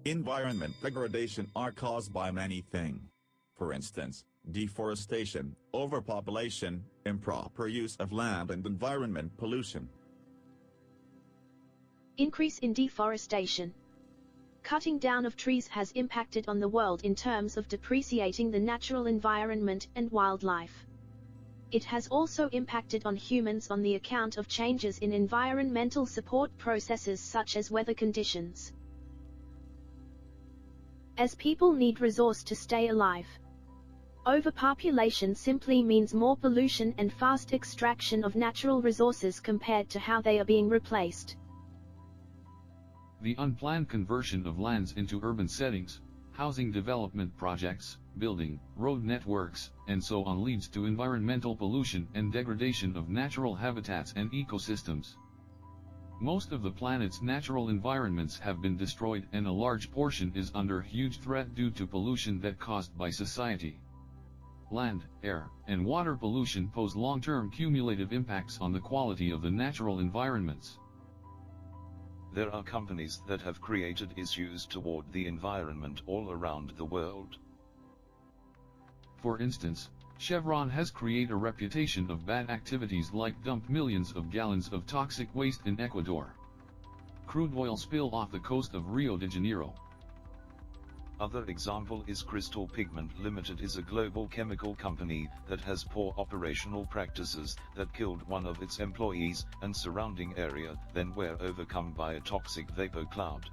Environment degradation are caused by many things. For instance, deforestation, overpopulation, improper use of land and environment pollution. Increase in deforestation. Cutting down of trees has impacted on the world in terms of depreciating the natural environment and wildlife. It has also impacted on humans on the account of changes in environmental support processes such as weather conditions. As people need resource to stay alive. Overpopulation simply means more pollution and fast extraction of natural resources compared to how they are being replaced. The unplanned conversion of lands into urban settings, housing development projects, building, road networks, and so on leads to environmental pollution and degradation of natural habitats and ecosystems. Most of the planet's natural environments have been destroyed and a large portion is under huge threat due to pollution that caused by society. Land, air, and water pollution pose long-term cumulative impacts on the quality of the natural environments. There are companies that have created issues toward the environment all around the world. For instance, Chevron has created a reputation of bad activities like dump millions of gallons of toxic waste in Ecuador. Crude oil spill off the coast of Rio de Janeiro. Other example is Crystal Pigment Limited is a global chemical company that has poor operational practices that killed one of its employees and surrounding area, then were overcome by a toxic vapor cloud.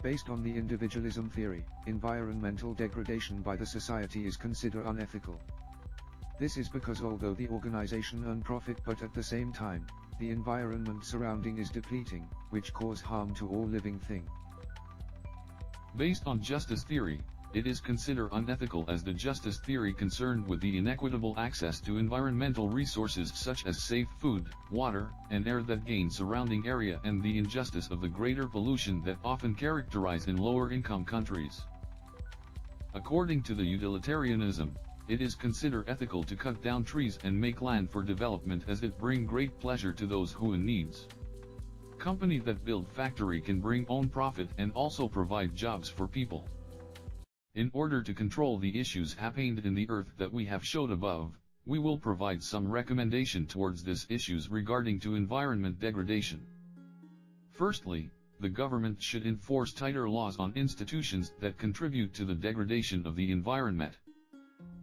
Based on the individualism theory, environmental degradation by the society is considered unethical. This is because although the organization earn profit but at the same time, the environment surrounding is depleting, which cause harm to all living thing. Based on justice theory, it is considered unethical as the justice theory concerned with the inequitable access to environmental resources such as safe food, water, and air that gain surrounding area and the injustice of the greater pollution that often characterize in lower income countries. According to the utilitarianism, it is considered ethical to cut down trees and make land for development as it bring great pleasure to those who in needs. Company that build factory can bring own profit and also provide jobs for people. In order to control the issues happened in the earth that we have showed above, we will provide some recommendation towards these issues regarding to environment degradation. Firstly, the government should enforce tighter laws on institutions that contribute to the degradation of the environment.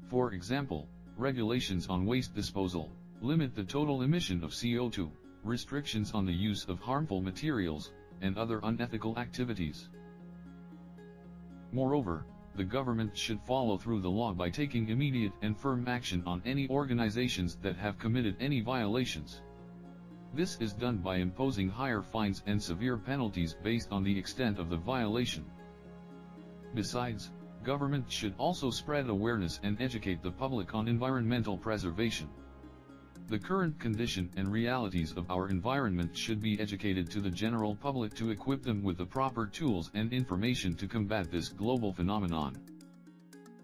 For example, regulations on waste disposal, limit the total emission of CO2, restrictions on the use of harmful materials, and other unethical activities. Moreover, the government should follow through the law by taking immediate and firm action on any organizations that have committed any violations. This is done by imposing higher fines and severe penalties based on the extent of the violation. Besides, government should also spread awareness and educate the public on environmental preservation. The current condition and realities of our environment should be educated to the general public to equip them with the proper tools and information to combat this global phenomenon.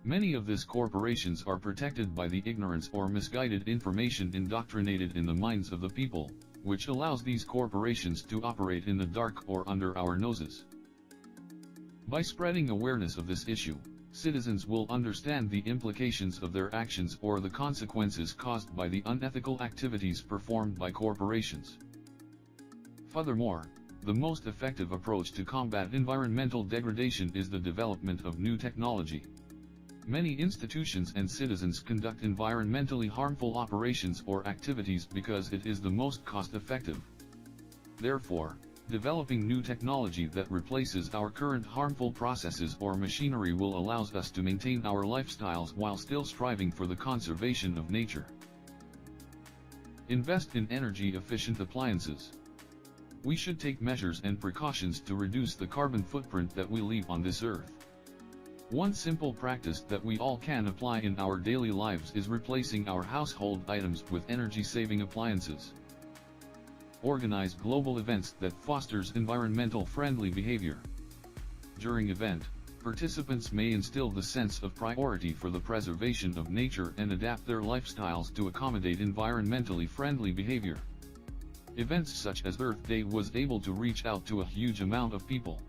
Many of these corporations are protected by the ignorance or misguided information indoctrinated in the minds of the people, which allows these corporations to operate in the dark or under our noses. By spreading awareness of this issue, citizens will understand the implications of their actions or the consequences caused by the unethical activities performed by corporations. Furthermore, the most effective approach to combat environmental degradation is the development of new technology. Many institutions and citizens conduct environmentally harmful operations or activities because it is the most cost-effective. Therefore, developing new technology that replaces our current harmful processes or machinery will allow us to maintain our lifestyles while still striving for the conservation of nature. Invest in energy-efficient appliances. We should take measures and precautions to reduce the carbon footprint that we leave on this earth. One simple practice that we all can apply in our daily lives is replacing our household items with energy-saving appliances. Organize global events that fosters environmental friendly behavior. During event, participants may instill the sense of priority for the preservation of nature and adapt their lifestyles to accommodate environmentally friendly behavior. Events such as Earth Day was able to reach out to a huge amount of people.